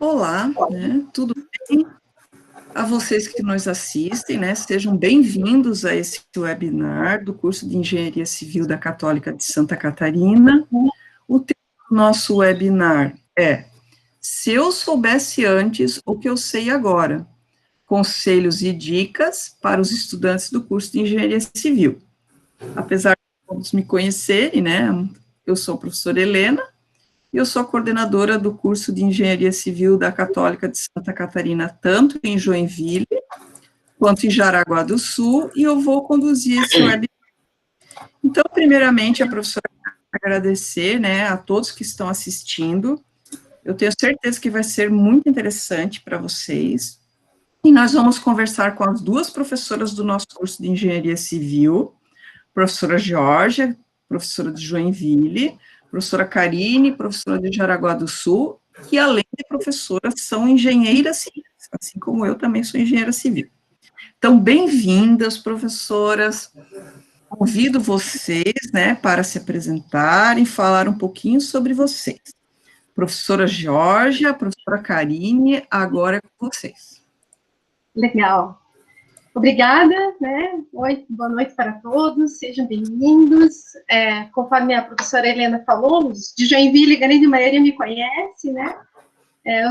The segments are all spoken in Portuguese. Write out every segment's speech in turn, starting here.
Olá, tudo bem? A vocês que nos assistem, sejam bem-vindos a esse webinar do curso de Engenharia Civil da Católica de Santa Catarina. O tema do nosso webinar é Se eu soubesse antes o que eu sei agora, conselhos e dicas para os estudantes do curso de Engenharia Civil. Apesar de todos me conhecerem, eu sou a professora Helena, e eu sou a coordenadora do curso de Engenharia Civil da Católica de Santa Catarina, tanto em Joinville, quanto em Jaraguá do Sul, e eu vou conduzir esse webinar. Então, primeiramente, a professora agradecer, a todos que estão assistindo. Eu tenho certeza que vai ser muito interessante para vocês. E nós vamos conversar com as duas professoras do nosso curso de Engenharia Civil, professora Georgia, professora de Joinville, professora Karine, professora de Jaraguá do Sul, que além de professoras, são engenheiras civis, assim como eu também sou engenheira civil. Então, bem-vindas, professoras. Convido vocês, para se apresentarem, falar um pouquinho sobre vocês. Professora Georgia, professora Karine, agora é com vocês. Legal. Obrigada, Oi, boa noite para todos, sejam bem-vindos. Conforme a professora Helena falou, os de Joinville, a grande maioria me conhece,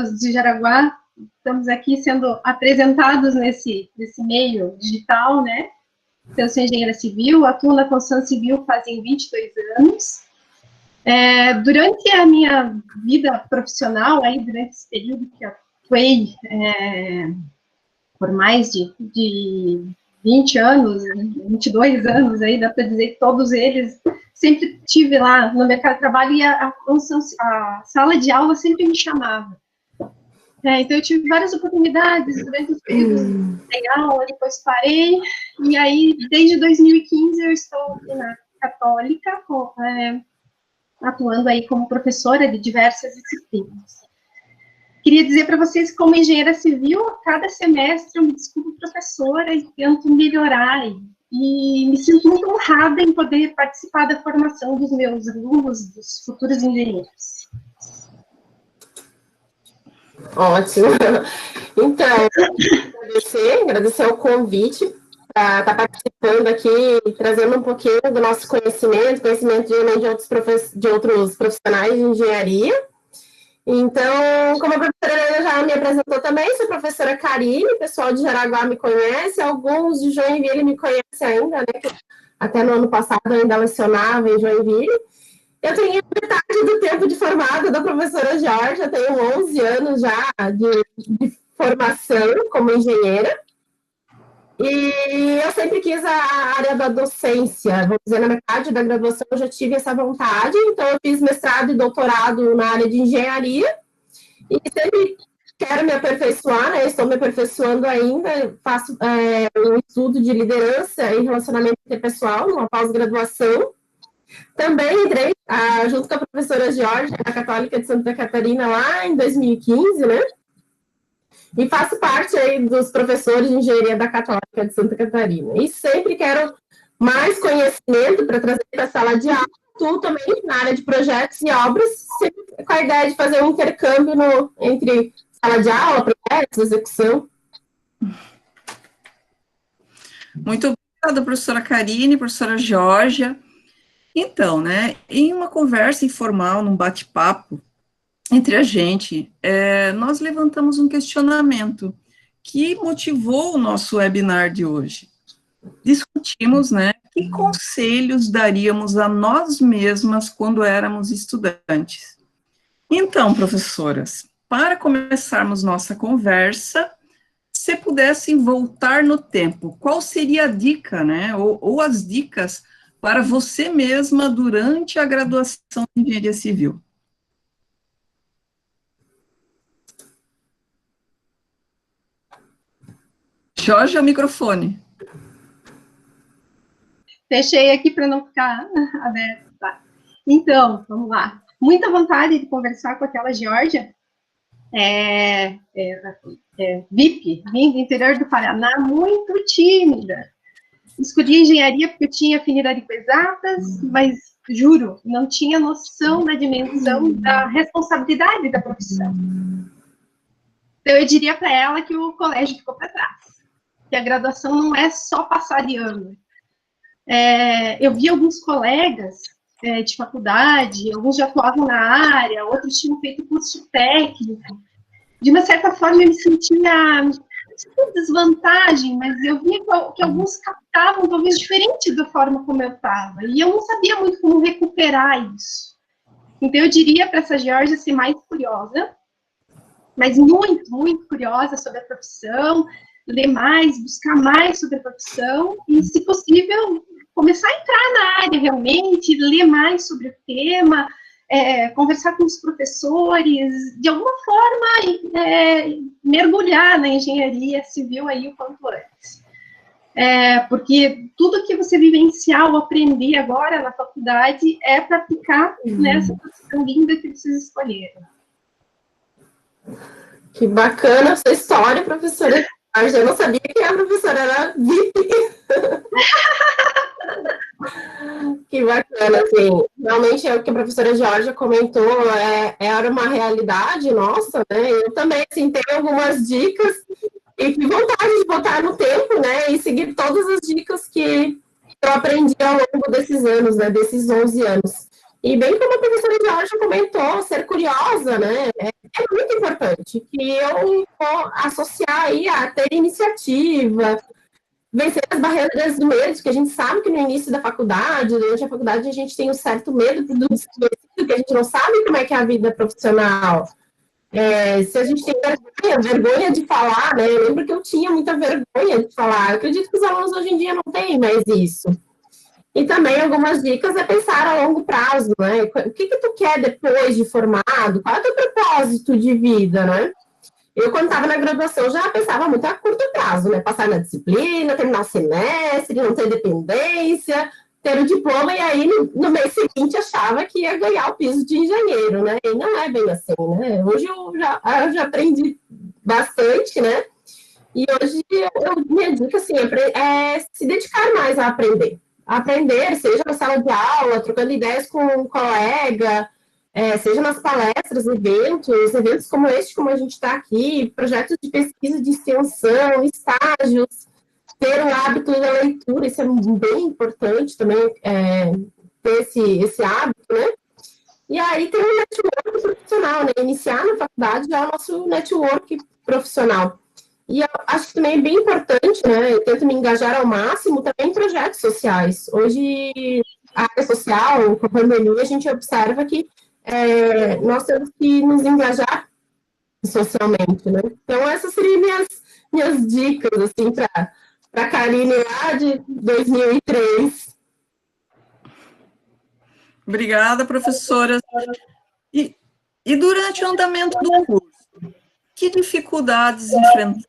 os de Jaraguá, estamos aqui sendo apresentados nesse meio digital, Eu sou engenheira civil, atuo na construção civil fazem 22 anos. Durante a minha vida profissional, durante esse período que eu atuei por mais de 20 anos, 22 anos, dá para dizer que todos eles, sempre tive lá no mercado de trabalho e a sala de aula sempre me chamava. Então, eu tive várias oportunidades durante os períodos de aula, depois parei, e aí, desde 2015, eu estou aqui na Católica, atuando aí como professora de diversas disciplinas. Queria dizer para vocês que, como engenheira civil, a cada semestre eu me descubro professora e tento melhorar, e me sinto muito honrada em poder participar da formação dos meus alunos, dos futuros engenheiros. Ótimo. Então, agradecer o convite para estar participando aqui e trazendo um pouquinho do nosso conhecimento de outros profissionais de engenharia. Então, como a professora Helena já me apresentou também, sou a professora Karine, o pessoal de Jaraguá me conhece, alguns de Joinville me conhecem ainda, Até no ano passado eu ainda lecionava em Joinville. Eu tenho metade do tempo de formada da professora Jorge, eu tenho 11 anos já de formação como engenheira. E eu sempre quis a área da docência, vamos dizer, na metade da graduação eu já tive essa vontade, então eu fiz mestrado e doutorado na área de engenharia, e sempre quero me aperfeiçoar, estou me aperfeiçoando ainda, faço um estudo de liderança e relacionamento interpessoal, uma pós-graduação. Também entrei junto com a professora Jorge, na Católica de Santa Catarina, lá em 2015, E faço parte aí dos professores de engenharia da Católica de Santa Catarina. E sempre quero mais conhecimento para trazer para a sala de aula, atuo também na área de projetos e obras, sempre com a ideia de fazer um intercâmbio entre sala de aula, projetos, execução. Muito obrigada, professora Karine, professora Georgia. Então, em uma conversa informal, num bate-papo entre a gente, nós levantamos um questionamento que motivou o nosso webinar de hoje. Discutimos, que conselhos daríamos a nós mesmas quando éramos estudantes. Então, professoras, para começarmos nossa conversa, se pudessem voltar no tempo, qual seria a dica, ou as dicas para você mesma durante a graduação de Engenharia Civil? Jorge, o microfone. Fechei aqui para não ficar aberto, tá? Então, vamos lá. Muita vontade de conversar com aquela Georgia, VIP, vim do interior do Paraná, muito tímida. Escolhi engenharia porque eu tinha afinidade com exatas, mas, juro, não tinha noção da dimensão da responsabilidade da profissão. Então, eu diria para ela que o colégio ficou para trás, que a graduação não é só passar de ano. Eu vi alguns colegas de faculdade, alguns já atuavam na área, outros tinham feito curso técnico. De uma certa forma, eu me sentia desvantagem, mas eu via que alguns captavam talvez diferente da forma como eu estava, e eu não sabia muito como recuperar isso. Então, eu diria para essa Georgia ser mais curiosa, mas muito, muito curiosa sobre a profissão, ler mais, buscar mais sobre a profissão, e, se possível, começar a entrar na área realmente, ler mais sobre o tema, conversar com os professores, de alguma forma, mergulhar na engenharia civil aí o quanto antes. Porque tudo que você vivenciar ou aprender agora na faculdade é para aplicar nessa profissão linda que vocês escolheram. Que bacana essa história, professora. Eu não sabia que a professora era VIP. Que bacana, assim, realmente é o que a professora Georgia comentou, era uma realidade nossa, né, eu também, assim, tenho algumas dicas, e que vontade de botar no tempo, né, e seguir todas as dicas que eu aprendi ao longo desses anos, né, desses 11 anos. E bem como a professora Georgia comentou, ser curiosa, né, é muito importante, que eu vou associar aí a ter iniciativa, vencer as barreiras do medo, que a gente sabe que no início da faculdade, durante a faculdade, a gente tem um certo medo do desconhecido, que a gente não sabe como é que é a vida profissional. Se a gente tem vergonha de falar, né? Eu lembro que eu tinha muita vergonha de falar. Eu acredito que os alunos hoje em dia não têm mais isso. E também algumas dicas é pensar a longo prazo, né? O que tu quer depois de formado? Qual é o teu propósito de vida, né? Eu, quando estava na graduação, já pensava muito a curto prazo, né? Passar na disciplina, terminar o semestre, não ter dependência, ter o diploma, e aí, no mês seguinte, achava que ia ganhar o piso de engenheiro, né? E não é bem assim, né? Hoje eu já aprendi bastante, né? E hoje, minha dica, assim, é se dedicar mais a aprender. Aprender, seja na sala de aula, trocando ideias com um colega, seja nas palestras, eventos como este, como a gente está aqui, projetos de pesquisa de extensão, estágios, ter o hábito da leitura, isso é bem importante também, ter esse hábito, né? E aí tem um network profissional, né? Iniciar na faculdade já é o nosso network profissional. E eu acho que também é bem importante, né? Eu tento me engajar ao máximo também em projetos sociais. Hoje, a área social, com a pandemia, a gente observa que nós temos que nos engajar socialmente, né? Então, essas seriam minhas dicas, assim, para a Karine lá de 2003. Obrigada, professora. E durante o andamento do curso, que dificuldades enfrentaram?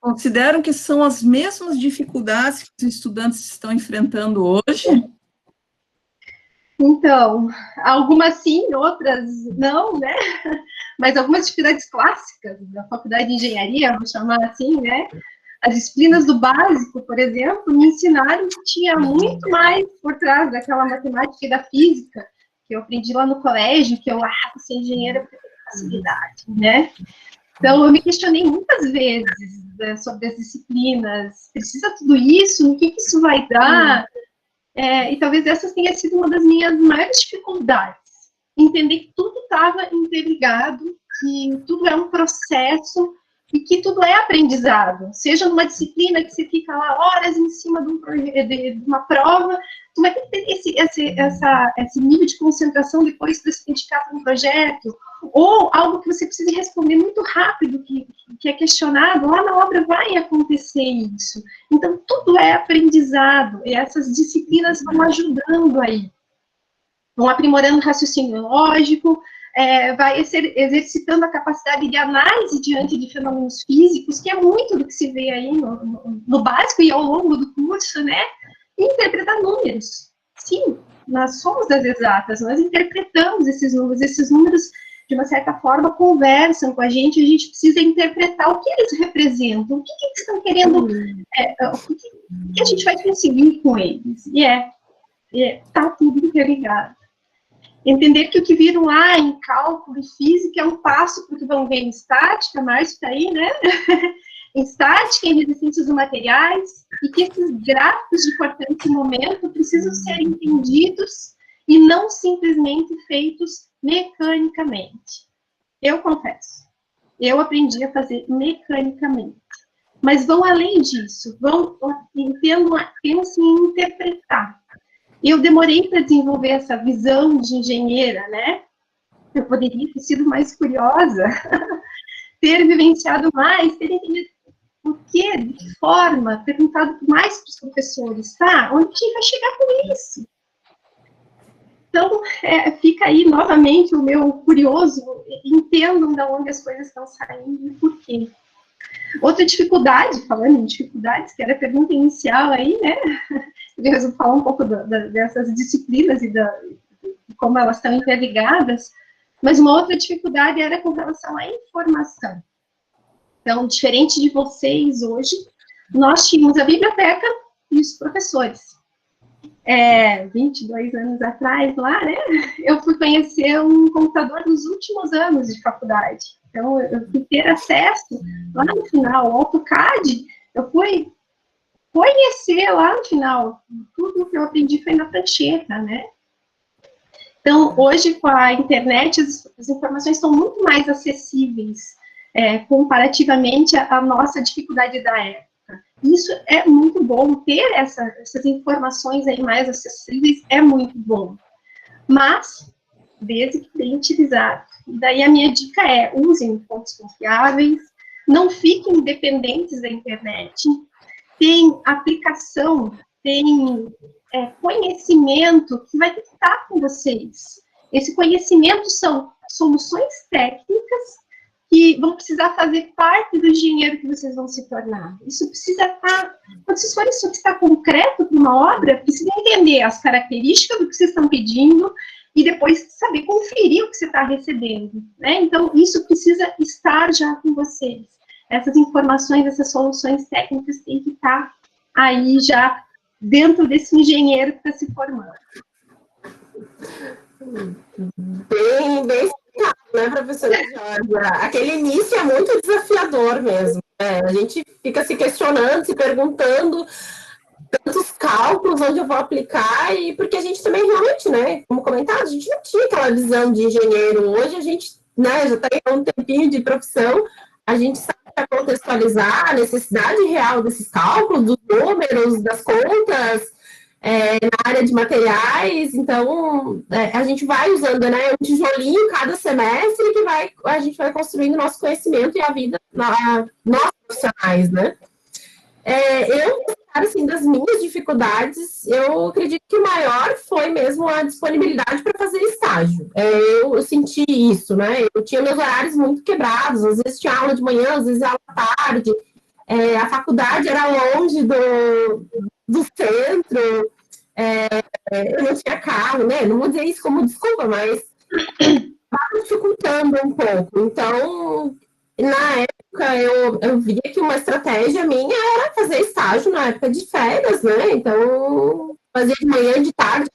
Consideram que são as mesmas dificuldades que os estudantes estão enfrentando hoje? Então, algumas sim, outras não, né? Mas algumas dificuldades clássicas da faculdade de engenharia, vou chamar assim, né? As disciplinas do básico, por exemplo, me ensinaram que tinha muito mais por trás daquela matemática e da física que eu aprendi lá no colégio, que eu, ser engenheira porque tem facilidade, né? Então, eu me questionei muitas vezes sobre as disciplinas, precisa tudo isso? O que isso vai dar? E talvez essa tenha sido uma das minhas maiores dificuldades, entender que tudo estava interligado, que tudo é um processo e que tudo é aprendizado, seja numa disciplina que você fica lá horas em cima de uma prova, tu vai ter que ter esse nível de concentração depois para se dedicar para um projeto, ou algo que você precisa responder muito rápido, que é questionado, lá na obra vai acontecer isso. Então, tudo é aprendizado, e essas disciplinas vão ajudando aí, vão aprimorando o raciocínio lógico, vai exercitando a capacidade de análise diante de fenômenos físicos, que é muito do que se vê aí no básico e ao longo do curso, né? E interpretar números. Sim, nós somos das exatas, nós interpretamos esses números, de uma certa forma, conversam com a gente precisa interpretar o que eles representam, o que eles estão querendo, o que a gente vai conseguir com eles. E tá tudo interligado. Entender que o que viram lá em cálculo e física é um passo para o que vão ver em estática, Márcio está aí, né? Em estática, em resistência dos materiais, e que esses gráficos de importante momento precisam ser entendidos e não simplesmente feitos mecanicamente. Eu confesso, eu aprendi a fazer mecanicamente. Mas vão além disso, pensem em interpretar. Eu demorei para desenvolver essa visão de engenheira, né? Eu poderia ter sido mais curiosa, ter vivenciado mais, ter entendido o que, de que forma, perguntado mais para os professores, tá? Onde a gente vai chegar com isso? Então, fica aí novamente o meu curioso, entendam de onde as coisas estão saindo e por quê. Outra dificuldade, falando em dificuldades, que era a pergunta inicial aí, né? Eu resolvi falar um pouco dessas disciplinas e de como elas estão interligadas, mas uma outra dificuldade era com relação à informação. Então, diferente de vocês hoje, nós tínhamos a biblioteca e os professores. 22 anos atrás, lá, né, eu fui conhecer um computador nos últimos anos de faculdade. Então, eu fui ter acesso, lá no final, ao AutoCAD, eu fui conhecer lá no final. Tudo que eu aprendi foi na prancheta, né? Então, hoje, com a internet, as informações estão muito mais acessíveis, comparativamente à nossa dificuldade da época. Isso é muito bom, ter essas informações aí mais acessíveis é muito bom. Mas, desde que bem utilizado. Daí a minha dica é, usem fontes confiáveis, não fiquem dependentes da internet, tem aplicação, tem conhecimento que vai estar com vocês. Esse conhecimento são soluções técnicas que vão precisar fazer parte do engenheiro que vocês vão se tornar. Isso precisa estar, quando vocês forem solicitar concreto para uma obra, precisa entender as características do que vocês estão pedindo e depois saber conferir o que você está recebendo, né? Então, isso precisa estar já com vocês. Essas informações, essas soluções técnicas têm que estar aí já dentro desse engenheiro que está se formando. Bem explicado, né, professora Georgia? Aquele início é muito desafiador mesmo. Né? A gente fica se questionando, se perguntando tantos cálculos onde eu vou aplicar, e porque a gente também realmente, né, como comentado, a gente não tinha aquela visão de engenheiro. Hoje a gente, né, já tem um tempinho de profissão, a gente sabe contextualizar a necessidade real desses cálculos, dos números, das contas, na área de materiais. Então, a gente vai usando, né, um tijolinho cada semestre que a gente vai construindo nosso conhecimento e a vida nós profissionais, né? Assim, das minhas dificuldades, eu acredito que o maior foi mesmo a disponibilidade para fazer estágio. Eu senti isso, né? Eu tinha meus horários muito quebrados, às vezes tinha aula de manhã, às vezes aula à tarde, a faculdade era longe do centro, eu não tinha carro, né? Não vou dizer isso como desculpa, mas estava dificultando um pouco. Então, na época, eu via que uma estratégia minha era fazer estágio na época de férias, né? Então, fazia de manhã e de tarde,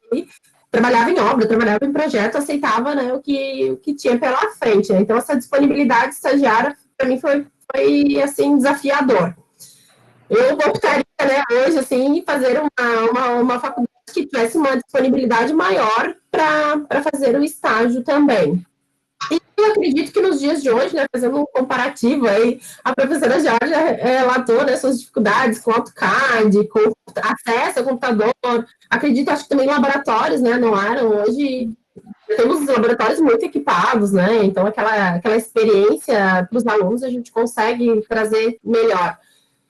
trabalhava em obra, trabalhava em projeto, aceitava, né, o que tinha pela frente. Né? Então, essa disponibilidade estagiária, para mim, foi, assim, desafiador. Eu optaria, né, hoje, assim, fazer uma faculdade que tivesse uma disponibilidade maior para fazer o estágio também. E eu acredito que nos dias de hoje, né, fazendo um comparativo aí, a professora Georgia relatou, né, suas dificuldades com AutoCAD, com acesso ao computador. Acredito, acho que também laboratórios, né, não eram hoje. Temos laboratórios muito equipados, né, então aquela experiência para os alunos a gente consegue trazer melhor.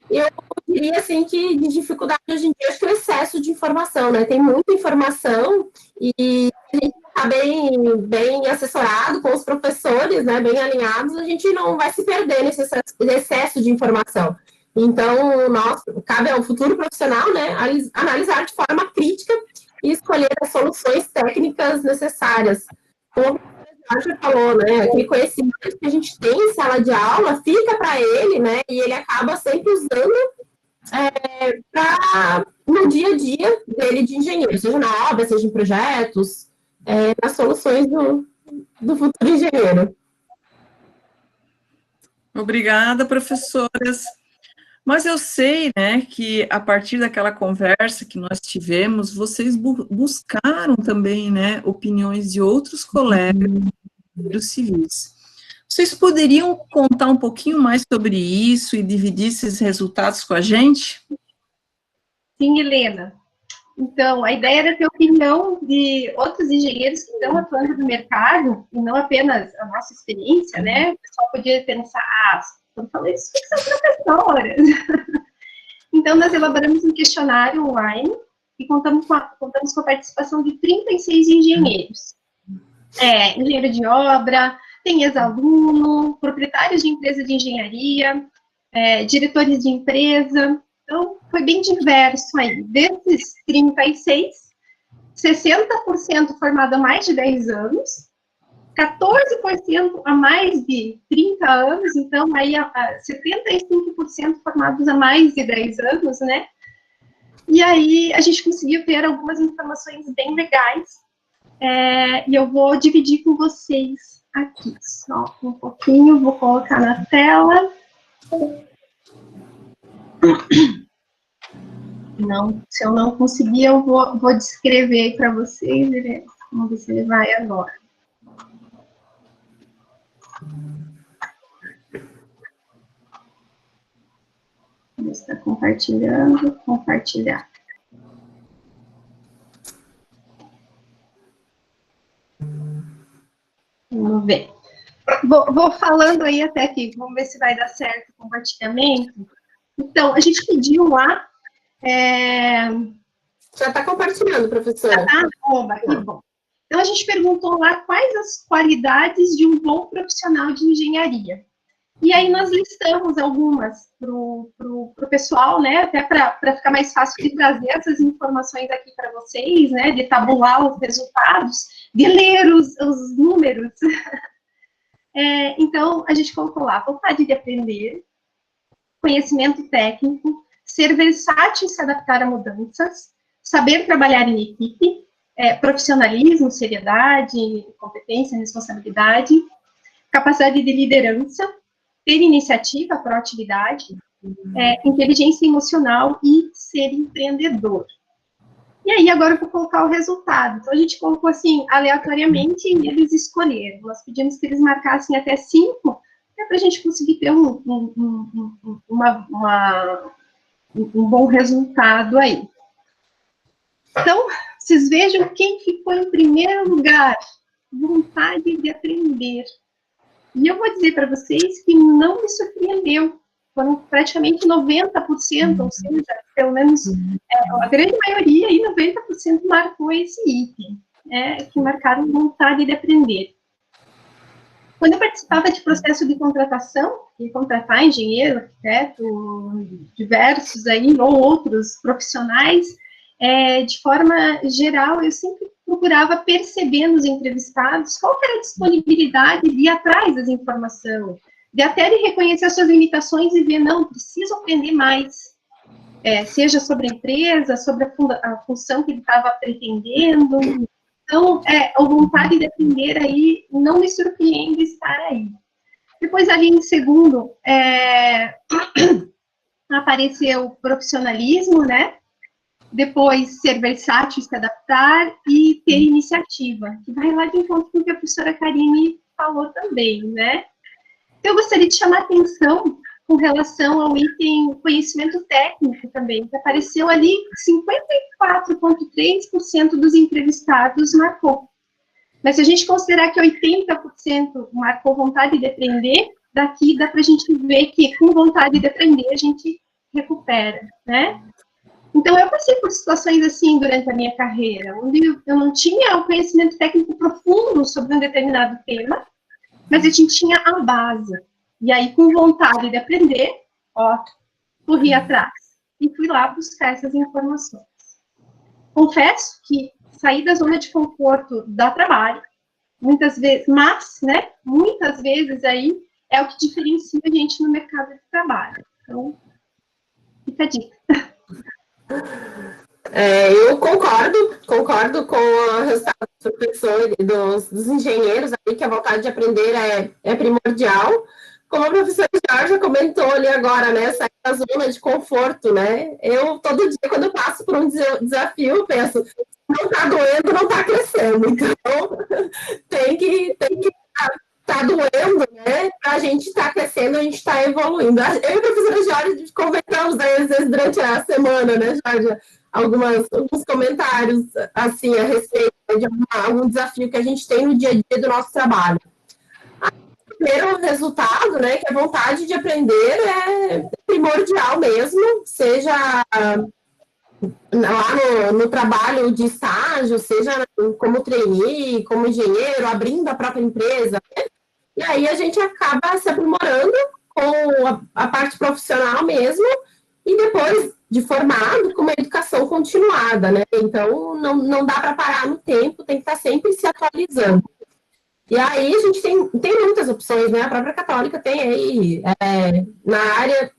Eu diria, assim, que de dificuldade hoje em dia, acho que é o excesso de informação, né, tem muita informação e a gente está bem assessorado com os professores, né, bem alinhados, a gente não vai se perder nesse excesso de informação. Então, cabe ao futuro profissional, né, analisar de forma crítica e escolher as soluções técnicas necessárias. Como a já falou, né, aquele conhecimento que a gente tem em sala de aula fica para ele, né, e ele acaba sempre usando no dia a dia dele de engenheiro, seja na obra, seja em projetos, nas soluções do futuro engenheiro. Obrigada, professoras. Mas eu sei, né, que a partir daquela conversa que nós tivemos, vocês buscaram também, né, opiniões de outros colegas dos civis. Vocês poderiam contar um pouquinho mais sobre isso e dividir esses resultados com a gente? Sim, Helena. Então, a ideia era ter opinião de outros engenheiros que estão atuando no mercado, e não apenas a nossa experiência, né? O pessoal podia pensar, estão falando isso porque são professoras. Então, nós elaboramos um questionário online e contamos com a participação de 36 engenheiros. Engenheiro de obra, tem ex-aluno, proprietários de empresa de engenharia, diretores de empresa. Então, foi bem diverso aí. Desses 36, 60% formado há mais de 10 anos, 14% há mais de 30 anos, então, aí 75% formados há mais de 10 anos, né? E aí, a gente conseguiu ter algumas informações bem legais, e eu vou dividir com vocês aqui. Só um pouquinho, vou colocar na tela. Não, se eu não conseguir, eu vou descrever para vocês. Vamos ver se ele vai agora. Está compartilhando, compartilhar. Vamos ver. Vou falando aí até aqui, vamos ver se vai dar certo o compartilhamento. Então, a gente pediu lá... Já está compartilhando, professora. Que bom. Então, a gente perguntou lá quais as qualidades de um bom profissional de engenharia. E aí nós listamos algumas para o pessoal, né, até para ficar mais fácil de trazer essas informações aqui para vocês, né, de tabular os resultados, de ler os números. Então, a gente colocou lá, vontade de aprender, conhecimento técnico, ser versátil e se adaptar a mudanças, saber trabalhar em equipe, profissionalismo, seriedade, competência, responsabilidade, capacidade de liderança, ter iniciativa, proatividade, inteligência emocional e ser empreendedor. E aí, agora eu vou colocar o resultado. Então, a gente colocou assim, aleatoriamente, e eles escolheram. Nós pedimos que eles marcassem até 5, para a gente conseguir ter um bom resultado aí. Então, vocês vejam quem ficou em primeiro lugar. Vontade de aprender. E eu vou dizer para vocês que não me surpreendeu. Foram praticamente 90%, ou seja, pelo menos a grande maioria, aí 90% marcou esse item, que marcaram vontade de aprender. Quando eu participava de processo de contratação, de contratar engenheiro, arquiteto, diversos aí, ou outros profissionais, de forma geral, eu sempre procurava perceber nos entrevistados qual era a disponibilidade de ir atrás das informações, de até de reconhecer as suas limitações e ver, não, preciso aprender mais, seja sobre a empresa, sobre a função que ele estava pretendendo. Então, a vontade de aprender aí não me surpreende estar aí. Depois, ali em segundo, apareceu o profissionalismo, né? Depois, ser versátil, se adaptar e ter iniciativa, que vai lá de encontro com o que a professora Karine falou também, né? Eu gostaria de chamar a atenção com relação ao item conhecimento técnico também, que apareceu ali, 54,3% dos entrevistados marcou. Mas se a gente considerar que 80% marcou vontade de aprender, daqui dá para a gente ver que com vontade de aprender a gente recupera, né? Então, eu passei por situações assim durante a minha carreira, onde eu não tinha o conhecimento técnico profundo sobre um determinado tema, mas a gente tinha a base. E aí, com vontade de aprender, corri atrás e fui lá buscar essas informações. Confesso que sair da zona de conforto dá trabalho, muitas vezes, mas, né, muitas vezes aí é o que diferencia a gente no mercado de trabalho. Então, fica a dica. Eu concordo com o resultado dos professores, dos engenheiros aí, que a vontade de aprender é primordial. Como a professora Jorge comentou ali agora, né, sair da zona de conforto, né? Eu, todo dia, quando eu passo por um desafio, penso, não está doendo, não está crescendo. Então, tem que tá doendo, né? Para a gente estar crescendo, a gente está evoluindo. Eu e a professora Jorge conversamos aí, às vezes, durante a semana, né, Jorge? Alguns comentários, assim, a respeito de algum desafio que a gente tem no dia a dia do nosso trabalho. O primeiro resultado, né, que a vontade de aprender é primordial mesmo, seja lá no trabalho de estágio, seja como trainee, como engenheiro, abrindo a própria empresa, né? E aí a gente acaba se aprimorando com a parte profissional mesmo, e depois de formado, com uma educação continuada, né? Então, não dá para parar no tempo, tem que estar sempre se atualizando. E aí a gente tem muitas opções, né? A própria Católica tem aí, na área,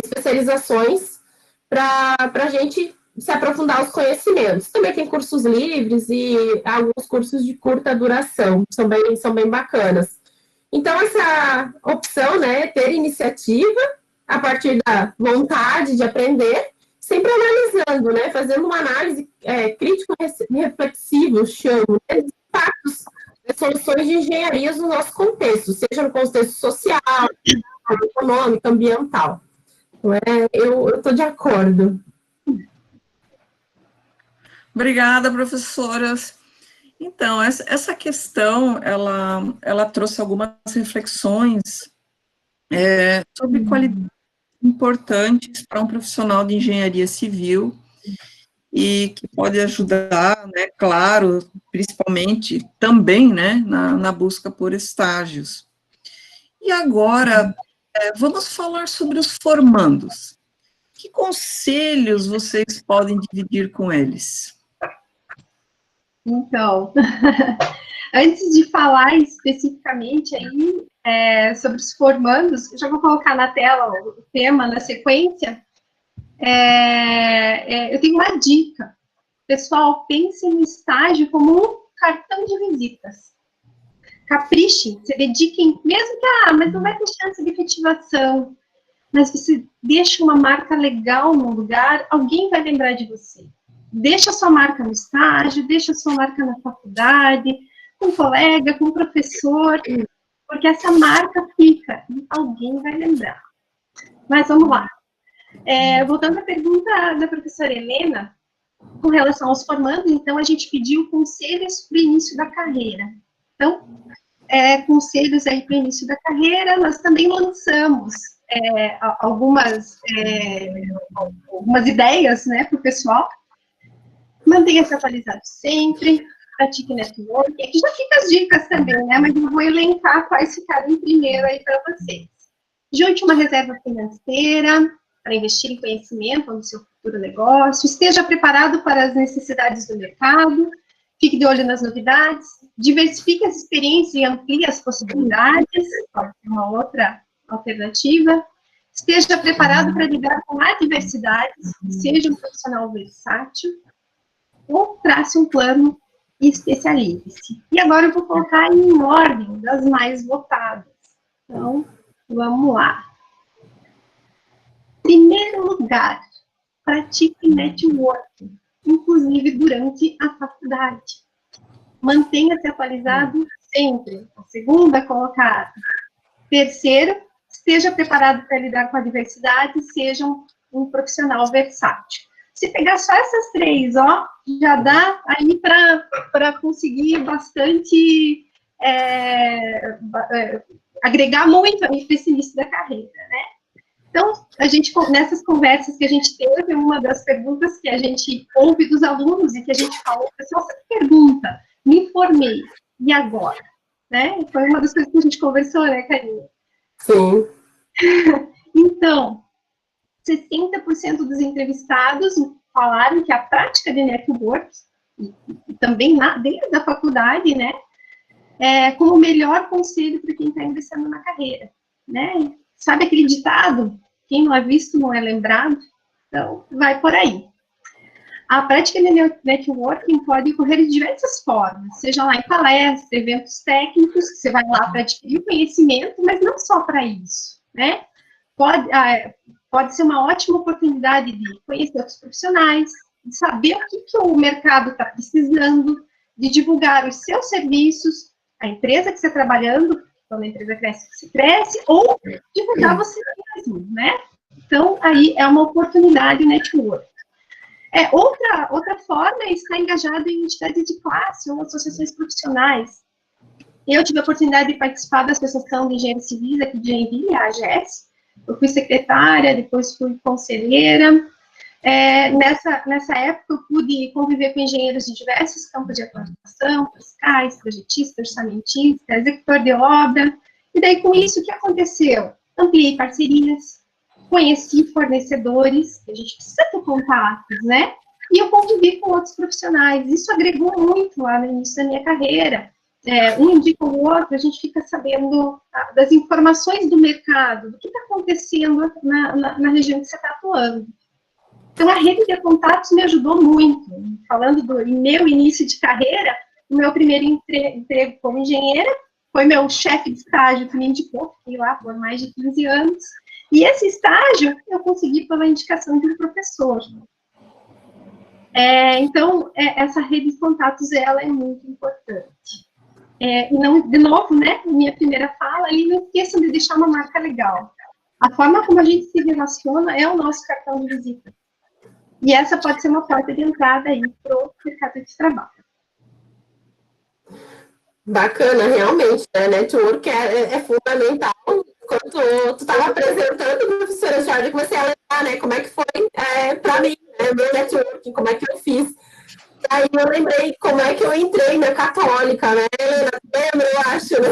especializações para a gente se aprofundar os conhecimentos. Também tem cursos livres e alguns cursos de curta duração, são bem bacanas. Então, essa opção, né, ter iniciativa a partir da vontade de aprender, sempre analisando, né, fazendo uma análise crítico-reflexiva, eu chamo, né, de impactos das soluções de engenharias no nosso contexto, seja no contexto social, econômico, ambiental. Então, eu estou de acordo. Obrigada, professoras. Então, essa questão, ela trouxe algumas reflexões sobre qualidades importantes para um profissional de engenharia civil e que pode ajudar, né, claro, principalmente também, né, na busca por estágios. E agora, vamos falar sobre os formandos. Que conselhos vocês podem dividir com eles? Então, antes de falar especificamente aí sobre os formandos, eu já vou colocar na tela o tema na sequência. Eu tenho uma dica. Pessoal, pense no estágio como um cartão de visitas. Capriche, se dediquem, mesmo que, mas não vai ter chance de efetivação, mas você deixa uma marca legal no lugar, alguém vai lembrar de você. Deixa a sua marca no estágio, deixa a sua marca na faculdade, com um colega, com um professor, porque essa marca fica e alguém vai lembrar. Mas vamos lá. Voltando à pergunta da professora Helena, com relação aos formandos, então, a gente pediu conselhos para o início da carreira. Então, conselhos aí para o início da carreira, nós também lançamos algumas ideias, né, para o pessoal. Mantenha-se atualizado sempre, pratique network. Aqui já fica as dicas também, né, mas eu vou elencar quais ficaram em primeiro aí para vocês. Junte uma reserva financeira para investir em conhecimento no seu futuro negócio, esteja preparado para as necessidades do mercado, fique de olho nas novidades, diversifique as experiências e amplie as possibilidades, pode ser uma outra alternativa, esteja preparado para lidar com adversidades, seja um profissional versátil, ou trace um plano e especialize-se. E agora eu vou colocar em ordem das mais votadas. Então, vamos lá. Primeiro lugar, pratique networking, inclusive durante a faculdade. Mantenha-se atualizado sempre. A segunda colocada. Terceiro, esteja preparado para lidar com a diversidade, seja um profissional versátil. Se pegar só essas três, já dá aí para conseguir bastante, agregar muito aí para esse início da carreira, né? Então, nessas conversas que a gente teve, uma das perguntas que a gente ouve dos alunos e que a gente falou, pessoal, você pergunta, me informei, e agora? Né? Foi uma das coisas que a gente conversou, né, Karina? Sim. Então, 60% dos entrevistados falaram que a prática de network, e também dentro da faculdade, né, como o melhor conselho para quem está ingressando na carreira, né? Sabe aquele ditado? Quem não é visto não é lembrado? Então, vai por aí. A prática de networking pode ocorrer de diversas formas, seja lá em palestras, eventos técnicos, que você vai lá para adquirir conhecimento, mas não só para isso, né? Pode ser uma ótima oportunidade de conhecer outros profissionais, de saber o que o mercado está precisando, de divulgar os seus serviços, a empresa que você está trabalhando, quando a empresa cresce, você cresce, ou divulgar você mesmo, né? Então, aí é uma oportunidade network. Outra forma é estar engajado em entidades de classe ou associações profissionais. Eu tive a oportunidade de participar da Associação de Engenheiros Civis aqui de Joinville, a AGES. Eu fui secretária, depois fui conselheira. Nessa época, eu pude conviver com engenheiros de diversos campos de atuação, fiscais, projetistas, orçamentistas, executor de obra. E daí, com isso, o que aconteceu? Ampliei parcerias, conheci fornecedores, que a gente precisa ter contatos, né? E eu convivi com outros profissionais. Isso agregou muito lá no início da minha carreira. Um indica o outro, a gente fica sabendo das informações do mercado, do que está acontecendo na região que você está atuando. Então, a rede de contatos me ajudou muito. Falando do meu início de carreira, o meu primeiro emprego como engenheira foi meu chefe de estágio que me indicou, fiquei lá por mais de 15 anos. E esse estágio eu consegui pela indicação de um professor. Então, essa rede de contatos, ela é muito importante. E não, de novo, né, minha primeira fala, ali, não esqueçam de deixar uma marca legal. A forma como a gente se relaciona é o nosso cartão de visita. E essa pode ser uma porta de entrada aí para o mercado de trabalho. Bacana, realmente, né? Network é fundamental. Quando tu estava apresentando, professora Jorge, eu comecei a lembrar, né, como é que foi para mim, né, meu networking, como é que eu fiz. Aí eu lembrei como é que eu entrei na Católica, né, Helena, lembra, eu acho, né?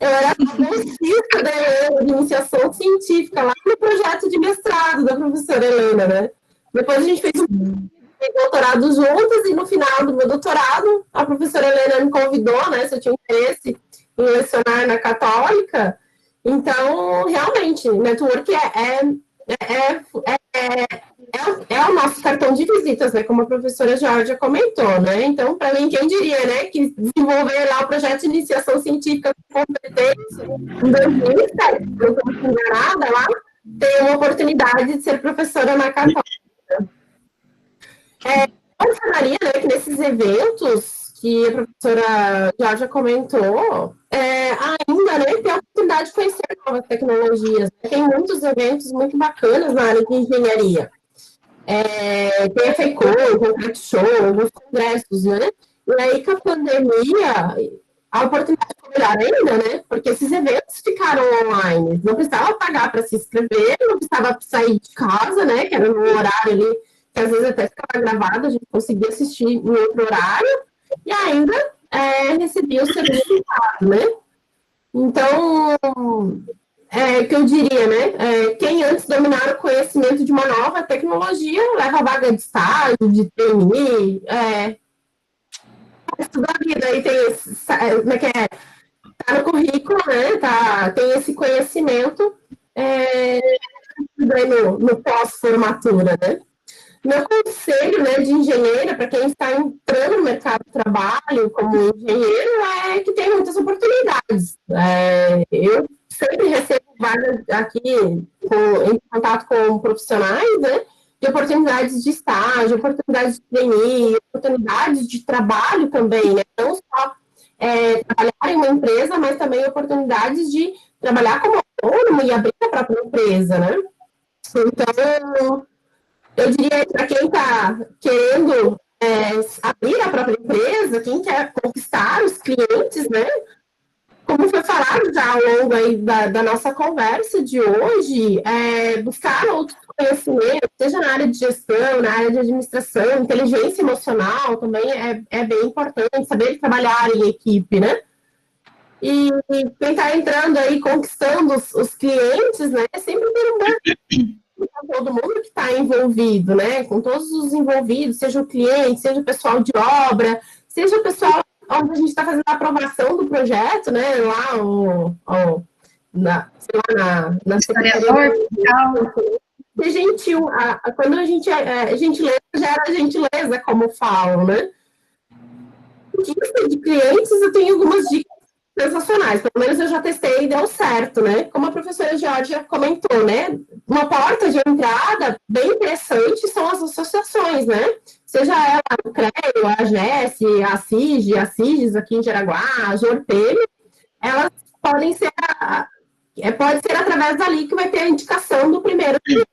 Eu era bolsista da Helena, de iniciação científica, lá no projeto de mestrado da professora Helena, né? Depois a gente fez um doutorado juntas, e no final do meu doutorado, a professora Helena me convidou, né, se eu tinha interesse em lecionar na Católica. Então, realmente, network é o nosso cartão de visitas, né, como a professora Georgia comentou, né? Então, para mim, quem diria, né, que desenvolver lá o projeto de iniciação científica com competência em 2007, eu estou enganada lá, tem uma oportunidade de ser professora na Católica. Eu gostaria, né, que nesses eventos que a professora Georgia comentou, ainda, né, tem a oportunidade de conhecer novas tecnologias. Tem muitos eventos muito bacanas na área de engenharia. Tem a FECO, o Concreto Show, alguns congressos, né? E aí, com a pandemia, a oportunidade foi melhor ainda, né? Porque esses eventos ficaram online. Não precisava pagar para se inscrever, não precisava sair de casa, né? Que era no horário ali, que às vezes até ficava gravado, a gente conseguia assistir em outro horário, e ainda recebia o certificado, né? Então, que eu diria, né? Quem antes dominar o conhecimento de uma nova tecnologia leva a vaga de estágio, de trainee, estudar a vida, aí tem esse, como é que é? Tá no currículo, né? Tem esse conhecimento no pós-formatura, né? Meu conselho, né, de engenheira, para quem está entrando no mercado de trabalho como engenheiro, é que tem muitas oportunidades. Eu sempre recebo vagas aqui em contato com profissionais, né, de oportunidades de estágio, oportunidades de trainee, oportunidades de trabalho também, né, não só trabalhar em uma empresa, mas também oportunidades de trabalhar como autônomo e abrir a própria empresa, né. Então, eu diria que para quem está querendo abrir a própria empresa, quem quer conquistar os clientes, né? Como foi falado já ao longo aí da nossa conversa de hoje, buscar outros conhecimentos, seja na área de gestão, na área de administração, inteligência emocional também é bem importante, saber trabalhar em equipe, né? E quem está entrando aí, conquistando os clientes, né? Sempre ter um bom com todo mundo que está envolvido, né? Com todos os envolvidos, seja o cliente, seja o pessoal de obra, seja o pessoal onde a gente está fazendo a aprovação do projeto, né? Lá, na Secretaria. ser gentil. Quando a gente é gentileza, gera gentileza, como falam, né? De clientes, eu tenho algumas dicas sensacionais. Pelo menos eu já testei e deu certo, né? Como a professora Georgia comentou, né? Uma porta de entrada bem interessante são as associações, né? Seja ela o CREO, a AGES, a CIG, a CIGES aqui em Jaraguá, a JORPM, elas podem ser, pode ser através dali que vai ter a indicação do primeiro cliente.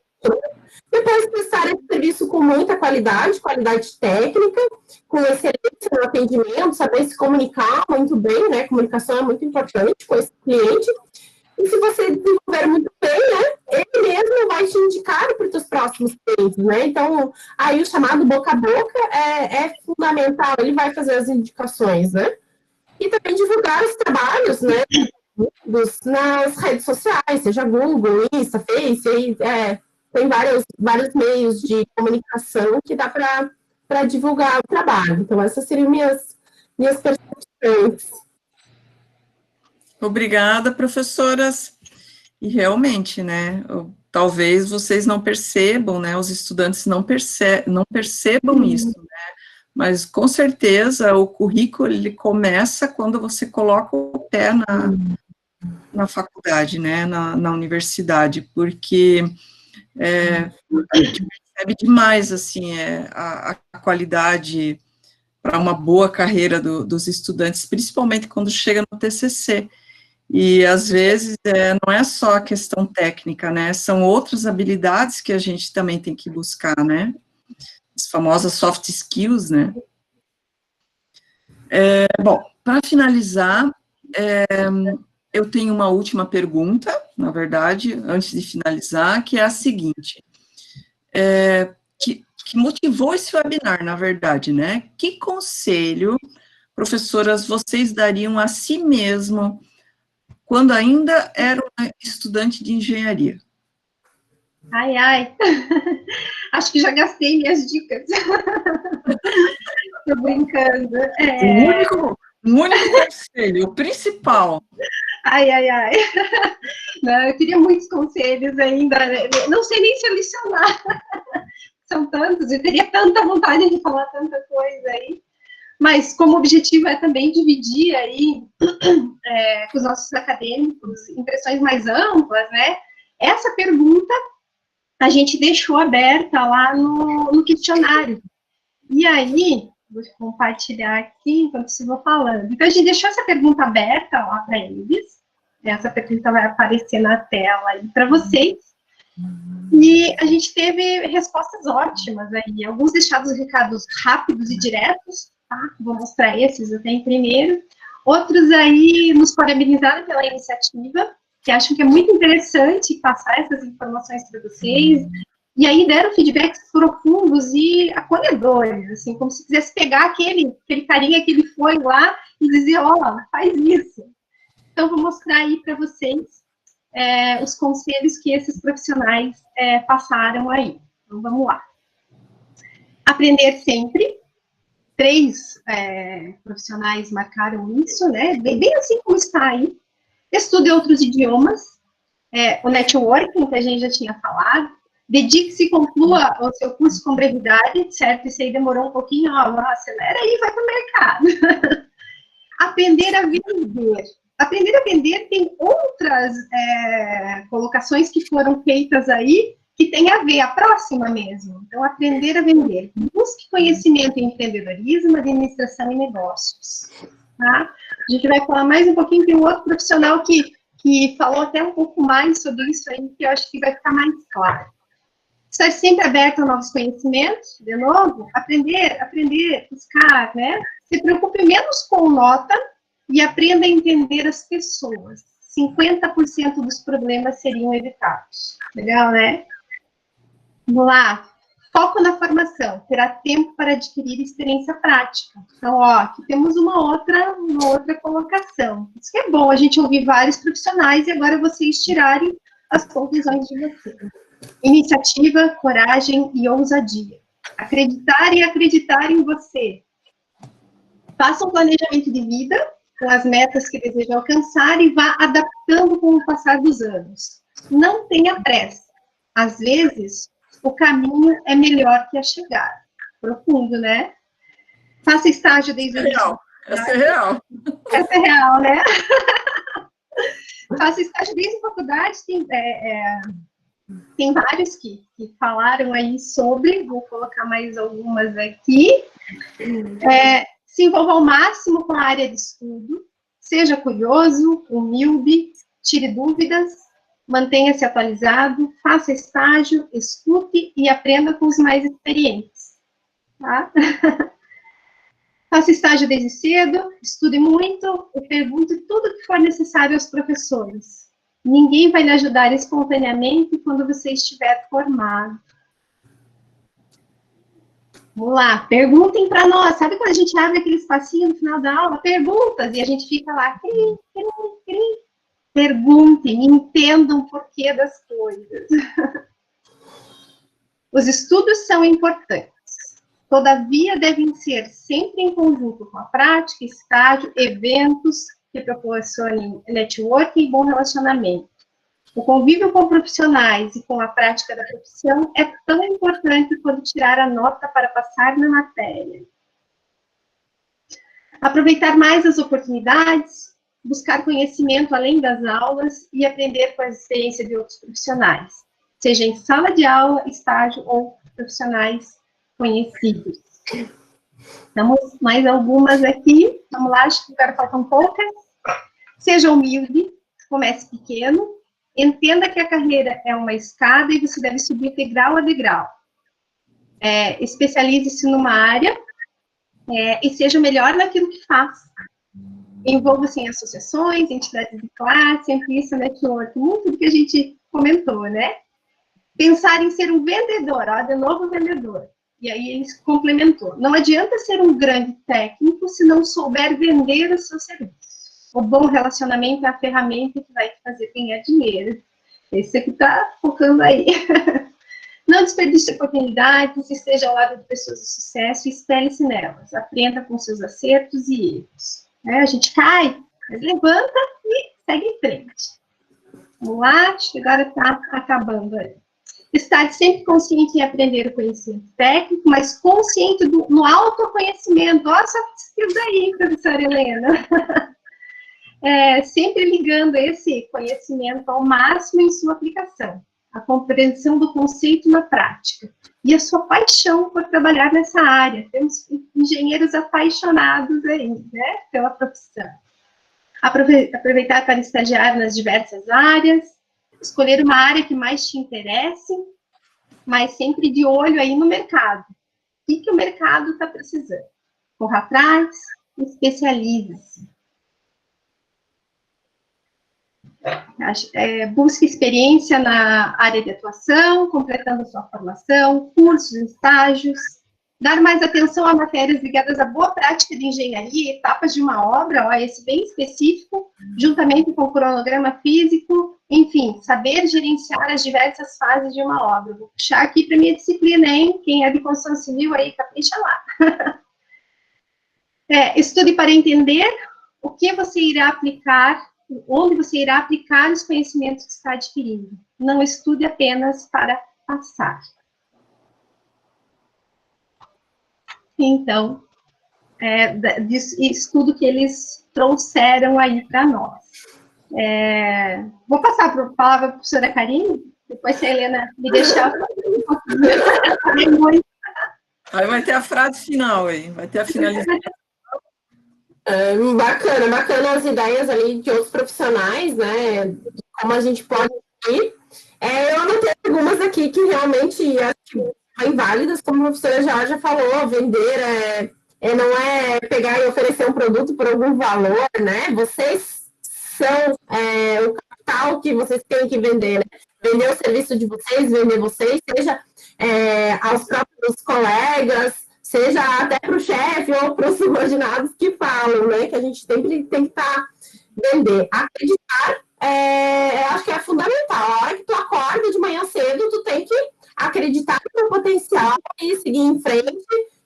Depois prestar esse serviço com muita qualidade técnica, com excelência no atendimento, saber se comunicar muito bem, né? Comunicação é muito importante com esse cliente. E se você desenvolver muito bem, né? Ele mesmo vai te indicar para os seus próximos clientes, né? Então, aí o chamado boca a boca é fundamental, ele vai fazer as indicações, né? E também divulgar os trabalhos, né? Nas redes sociais, seja Google, Insta, Face, aí, tem vários meios de comunicação que dá para divulgar o trabalho. Então, essas seriam minhas percepções. Obrigada, professoras. E realmente, né, talvez vocês não percebam, né, os estudantes não percebam isso, né, mas com certeza o currículo, ele começa quando você coloca o pé na faculdade, né, na universidade, porque a gente percebe demais, assim, a qualidade para uma boa carreira dos estudantes, principalmente quando chega no TCC. E, às vezes, não é só a questão técnica, né, são outras habilidades que a gente também tem que buscar, né, as famosas soft skills, né. Bom, para finalizar, eu tenho uma última pergunta, na verdade, antes de finalizar, que é a seguinte, que motivou esse webinar, na verdade, né, que conselho, professoras, vocês dariam a si mesmo quando ainda era uma estudante de engenharia? Ai, ai. Acho que já gastei minhas dicas. Tô brincando. Um único conselho, o principal. Ai, ai, ai. Não, eu queria muitos conselhos ainda. Não sei nem selecionar. São tantos, eu teria tanta vontade de falar tanta coisa aí. Mas como objetivo é também dividir aí com os nossos acadêmicos impressões mais amplas, né? Essa pergunta a gente deixou aberta lá no questionário. E aí, vou compartilhar aqui enquanto eu vou falando. Então, a gente deixou essa pergunta aberta lá para eles. Essa pergunta vai aparecer na tela aí para vocês. E a gente teve respostas ótimas aí. Alguns deixados recados rápidos e diretos, tá? Vou mostrar esses até em primeiro. Outros aí nos parabenizaram pela iniciativa, que acham que é muito interessante passar essas informações para vocês. E aí deram feedbacks profundos e acolhedores, assim, como se quisesse pegar aquele carinha que ele foi lá e dizer, ó, faz isso. Então, vou mostrar aí para vocês os conselhos que esses profissionais passaram aí. Então, vamos lá. Aprender sempre. 3 profissionais marcaram isso, né? Bem assim como está aí. Estude outros idiomas. O networking, que a gente já tinha falado. Dedique-se e conclua o seu curso com brevidade, certo? Isso aí demorou um pouquinho, ó, acelera aí e vai para o mercado. Aprender a vender. Aprender a vender tem outras colocações que foram feitas aí, que tem a ver, a próxima mesmo. Então, aprender a vender. Busque conhecimento em empreendedorismo, administração e negócios. Tá? A gente vai falar mais um pouquinho, tem um outro profissional que falou até um pouco mais sobre isso aí, que eu acho que vai ficar mais claro. Estar sempre aberto a novos conhecimentos, de novo, aprender, buscar, né? Se preocupe menos com nota e aprenda a entender as pessoas. 50% dos problemas seriam evitados. Legal, né? Vamos lá. Foco na formação. Terá tempo para adquirir experiência prática. Então, ó, aqui temos uma outra colocação. Isso que é bom, a gente ouvir vários profissionais e agora vocês tirarem as conclusões de vocês. Iniciativa, coragem e ousadia. Acreditar em você. Faça um planejamento de vida com as metas que deseja alcançar e vá adaptando com o passar dos anos. Não tenha pressa. Às vezes, o caminho é melhor que a chegada. Profundo, né? Faça estágio desde o início. Essa é real. Essa é real, né? Faça estágio desde a faculdade. Tem vários que falaram aí sobre, vou colocar mais algumas aqui. Se envolva ao máximo com a área de estudo, seja curioso, humilde, tire dúvidas, mantenha-se atualizado, faça estágio, escute e aprenda com os mais experientes. Tá? Faça estágio desde cedo, estude muito e pergunte tudo que for necessário aos professores. Ninguém vai lhe ajudar espontaneamente quando você estiver formado. Vamos lá, perguntem para nós. Sabe quando a gente abre aquele espacinho no final da aula? Perguntas, e a gente fica lá, perguntem, entendam o porquê das coisas. Os estudos são importantes. Todavia, devem ser sempre em conjunto com a prática, estágio, eventos que proporcionem networking e bom relacionamento. O convívio com profissionais e com a prática da profissão é tão importante quanto tirar a nota para passar na matéria. Aproveitar mais as oportunidades, buscar conhecimento além das aulas e aprender com a experiência de outros profissionais, seja em sala de aula, estágio ou profissionais conhecidos. Temos mais algumas aqui. Vamos lá, acho que agora faltam poucas. Seja humilde, comece pequeno. Entenda que a carreira é uma escada e você deve subir degrau a degrau. Especialize-se numa área e seja o melhor naquilo que faz. Envolva-se em associações, entidades de classe, amplie seu network, muito do que a gente comentou, né? Pensar em ser um vendedor, ó, de novo vendedor. E aí ele complementou. Não adianta ser um grande técnico se não souber vender o seu serviço. O bom relacionamento é a ferramenta que vai te fazer ganhar dinheiro. Esse aqui está focando aí. Não desperdice oportunidades, esteja ao lado de pessoas de sucesso e espere-se nelas. Aprenda com seus acertos e erros. A gente cai, mas levanta e segue em frente. Vamos lá, acho que agora está acabando aí. Estar sempre consciente em aprender o conhecimento técnico, mas consciente no autoconhecimento. Olha só que skills aí, professora Helena. Sempre ligando esse conhecimento ao máximo em sua aplicação, a compreensão do conceito na prática e a sua paixão por trabalhar nessa área. Temos engenheiros apaixonados aí, né, pela profissão. Aproveitar para estagiar nas diversas áreas, escolher uma área que mais te interesse, mas sempre de olho aí no mercado. O que o mercado está precisando? Corra atrás, especialize-se. Busque experiência na área de atuação, completando sua formação, cursos, estágios, dar mais atenção a matérias ligadas à boa prática de engenharia, etapas de uma obra, esse bem específico, juntamente com o cronograma físico, enfim, saber gerenciar as diversas fases de uma obra. Vou puxar aqui para minha disciplina, hein? Quem é de construção civil aí, capricha lá. Estude para entender o que você irá aplicar, onde você irá aplicar os conhecimentos que está adquirindo. Não estude apenas para passar. Então, estudo que eles trouxeram aí para nós. Vou passar a palavra para a professora Karine, depois se a Helena me deixar. Aí vai ter a frase final, hein? Vai ter a finalização. Bacana as ideias ali de outros profissionais, né? Como a gente pode ir. Eu anotei algumas aqui que realmente acho que são válidas, como a professora já falou, vender não é pegar e oferecer um produto por algum valor, né? Vocês são o capital que vocês têm que vender, né? Vender o serviço de vocês, vender vocês, seja aos próprios colegas, seja até para o chefe ou para os subordinados que falam, né? Que a gente sempre tem que estar vender. Acreditar, acho que é fundamental. A hora que tu acorda de manhã cedo, tu tem que acreditar no teu potencial e seguir em frente,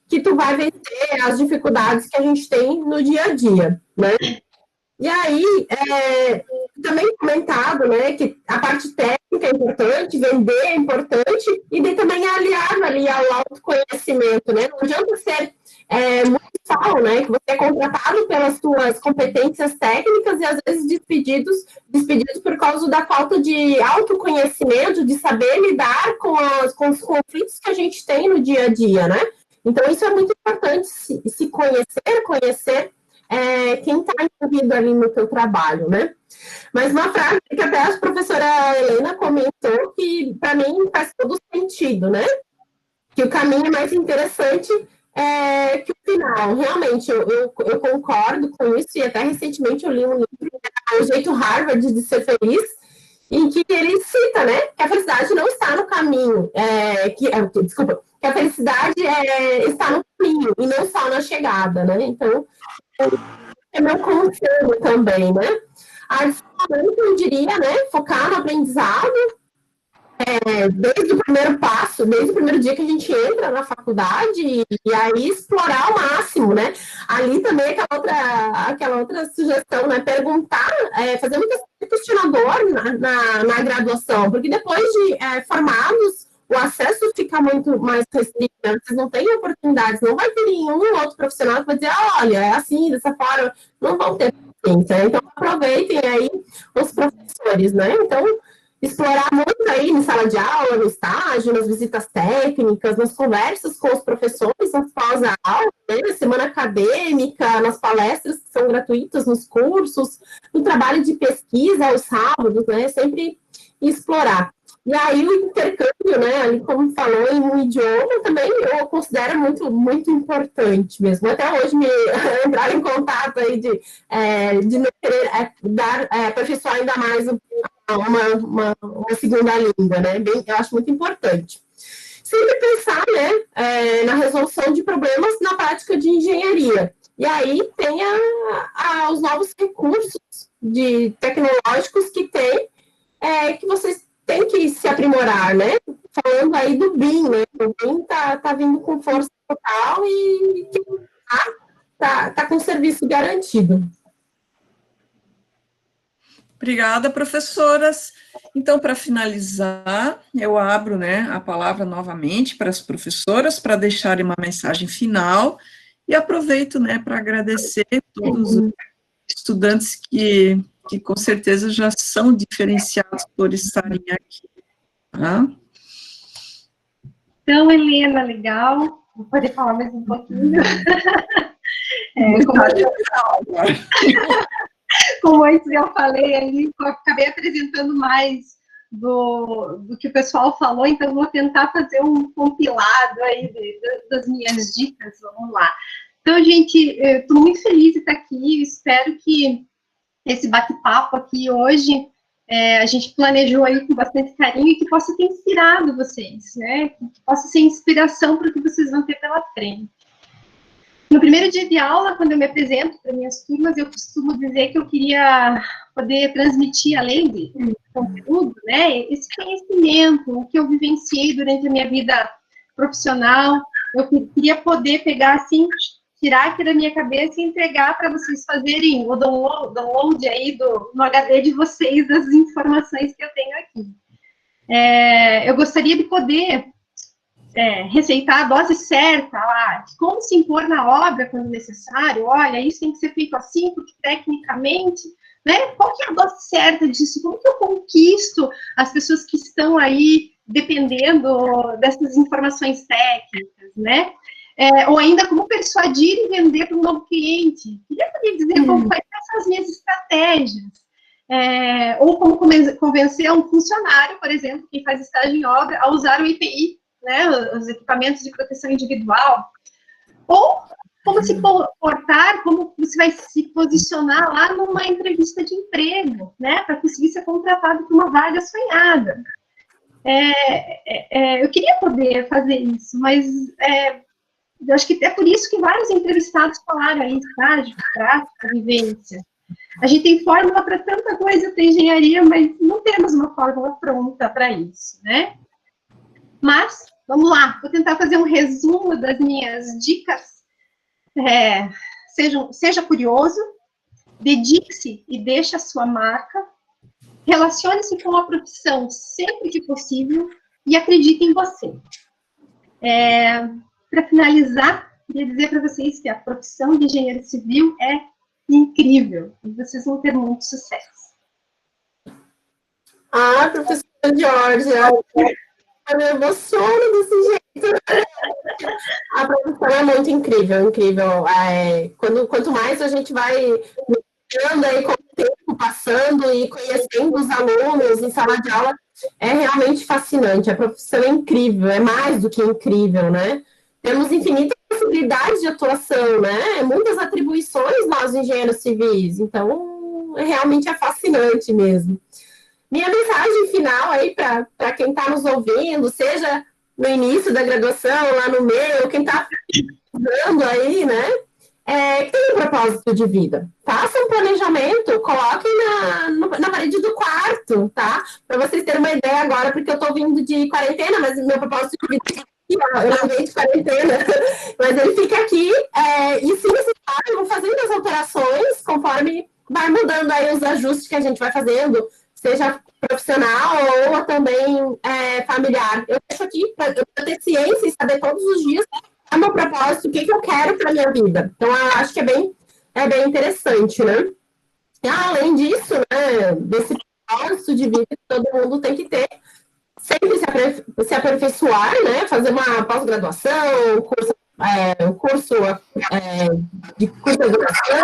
que tu vai vencer as dificuldades que a gente tem no dia a dia, né? E aí, também comentado, né, que a parte técnica é importante, vender é importante, e daí também é aliado ali ao autoconhecimento, né? Não adianta ser muito falam, né, que você é contratado pelas suas competências técnicas e às vezes despedidos por causa da falta de autoconhecimento, de saber lidar com os conflitos que a gente tem no dia a dia, né? Então, isso é muito importante, se conhecer quem está envolvido ali no teu trabalho, né? Mas uma frase que até a professora Helena comentou que, para mim, faz todo sentido, né? Que o caminho é mais interessante que o final. Realmente, eu concordo com isso, e até recentemente eu li um livro, O Jeito Harvard de Ser Feliz, em que ele cita, né, que a felicidade não está no caminho, que a felicidade está no caminho e não só na chegada, né? Então, é meu conselho também, né? Adicionalmente, eu diria, né, focar no aprendizado, desde o primeiro passo, desde o primeiro dia que a gente entra na faculdade, e aí explorar ao máximo, né? Ali também aquela outra sugestão, né? Perguntar, fazer muito questionador na graduação, porque depois de formados, o acesso fica muito mais restrito, né? Vocês não têm oportunidades, não vai ter nenhum outro profissional que vai dizer, olha, é assim, dessa forma, não vão ter paciência. Então, aproveitem aí os professores, né? Então, explorar muito aí em sala de aula, no estágio, nas visitas técnicas, nas conversas com os professores, nas pós-aula, né, na semana acadêmica, nas palestras que são gratuitas, nos cursos, no trabalho de pesquisa aos sábados, né, sempre explorar. E aí o intercâmbio, né, ali como falou, em um idioma também eu considero muito, muito importante mesmo. Até hoje me entrar em contato aí de não querer aperfeiçoar ainda mais uma segunda língua, né? Eu acho muito importante. Sempre pensar, né, na resolução de problemas na prática de engenharia. E aí tem os novos recursos tecnológicos que tem, que vocês têm que se aprimorar, né? Falando aí do BIM, né? O BIM tá vindo com força total e tá com o serviço garantido. Obrigada, professoras. Então, para finalizar, eu abro, né, a palavra novamente para as professoras, para deixarem uma mensagem final, e aproveito, né, para agradecer a todos os estudantes que com certeza já são diferenciados por estarem aqui. Tá? Então, Helena, legal. Vou poder falar mais um pouquinho. Como antes eu falei ali, eu acabei apresentando mais do que o pessoal falou, então vou tentar fazer um compilado aí das minhas dicas, vamos lá. Então, gente, estou muito feliz de estar aqui, espero que esse bate-papo aqui hoje, a gente planejou aí com bastante carinho e que possa ter inspirado vocês, né, que possa ser inspiração para o que vocês vão ter pela frente. No primeiro dia de aula, quando eu me apresento para minhas turmas, eu costumo dizer que eu queria poder transmitir, além de conteúdo, né, esse conhecimento, o que eu vivenciei durante a minha vida profissional. Eu queria poder pegar, assim, tirar aqui da minha cabeça e entregar para vocês fazerem o download aí no HD de vocês das informações que eu tenho aqui. Eu gostaria de poder receitar a dose certa, lá, como se impor na obra quando necessário, olha, isso tem que ser feito assim, porque tecnicamente, né, qual que é a dose certa disso, como que eu conquisto as pessoas que estão aí dependendo dessas informações técnicas, né, ou ainda como persuadir e vender para um novo cliente, queria poder dizer como quais são as minhas estratégias, ou como convencer um funcionário, por exemplo, quem faz estágio em obra, a usar o EPI, né, os equipamentos de proteção individual, ou como se portar, como você vai se posicionar lá numa entrevista de emprego, né, para conseguir ser contratado para uma vaga sonhada. Eu queria poder fazer isso, mas eu acho que é por isso que vários entrevistados falaram aí, estágio, prática, vivência. A gente tem fórmula para tanta coisa da engenharia, mas não temos uma fórmula pronta para isso, né? Mas, vamos lá, vou tentar fazer um resumo das minhas dicas. Seja curioso, dedique-se e deixe a sua marca, relacione-se com a profissão sempre que possível e acredite em você. Para finalizar, queria dizer para vocês que a profissão de engenheiro civil é incrível e vocês vão ter muito sucesso. Ah, professora Georgia, eu me emociono desse jeito. A profissão é muito incrível, incrível. Quanto mais a gente vai ando aí com o tempo passando e conhecendo os alunos em sala de aula, é realmente fascinante. A profissão é incrível, é mais do que incrível, né? Temos infinitas possibilidades de atuação, né? Muitas atribuições nós, engenheiros civis. Então, realmente é fascinante mesmo. Minha mensagem final aí para quem está nos ouvindo, seja no início da graduação, lá no meio, quem está estudando aí, né? Tem um propósito de vida. Faça um planejamento, coloquem na parede do quarto, tá? Para vocês terem uma ideia agora, porque eu estou vindo de quarentena, mas meu propósito de vida eu não venho de quarentena, mas ele fica aqui, e se necessário, eu vou fazendo as alterações conforme vai mudando aí os ajustes que a gente vai fazendo, seja profissional ou também familiar. Eu deixo aqui para ter ciência e saber todos os dias é o meu propósito, o que eu quero para a minha vida. Então, eu acho que é bem interessante, né? E, além disso, né, desse propósito de vida que todo mundo tem que ter, sempre se aperfeiçoar, né? Fazer uma pós-graduação, um curso de educação.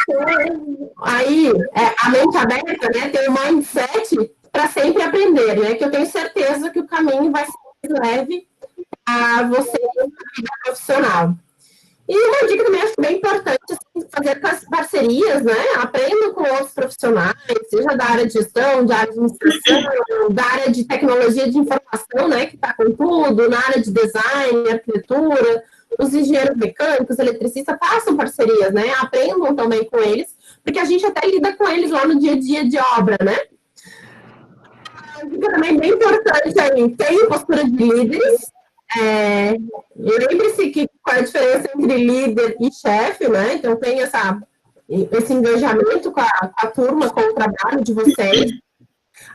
Então, aí, a mente aberta, né? Ter um mindset para sempre aprender, né? Que eu tenho certeza que o caminho vai ser mais leve a você na vida profissional. E uma dica também acho bem importante, assim, fazer parcerias, né? Aprenda com outros profissionais, seja da área de gestão, da área de administração, da área de tecnologia de informação, né? Que está com tudo, na área de design, arquitetura, os engenheiros mecânicos, eletricistas, façam parcerias, né? Aprendam também com eles, porque a gente até lida com eles lá no dia a dia de obra, né? Uma dica também bem importante aí, tenha postura de líderes. Lembre-se que qual é a diferença entre líder e chefe, né? Então tem esse engajamento com a turma, com o trabalho de vocês.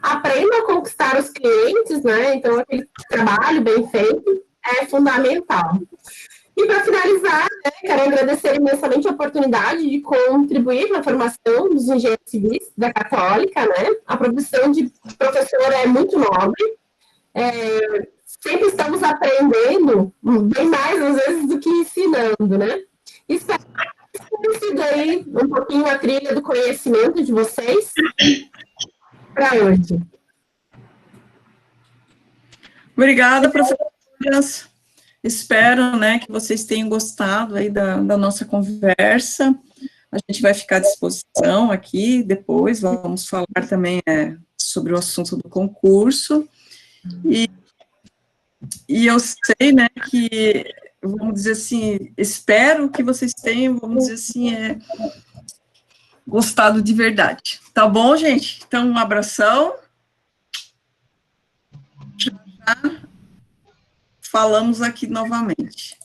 Aprenda a conquistar os clientes, né? Então aquele trabalho bem feito é fundamental. E para finalizar, né, quero agradecer imensamente a oportunidade de contribuir para a formação dos engenheiros civis da Católica, né? A profissão de professor é muito nobre. Sempre estamos aprendendo bem mais, às vezes, do que ensinando, né? Espero que tenha sido aí um pouquinho a trilha do conhecimento de vocês para hoje. Obrigada, professora. Espero, né, que vocês tenham gostado aí da nossa conversa. A gente vai ficar à disposição aqui depois, vamos falar também sobre o assunto do concurso. E eu sei, né, que, vamos dizer assim, espero que vocês tenham, vamos dizer assim, gostado de verdade. Tá bom, gente? Então, um abração. Já falamos aqui novamente.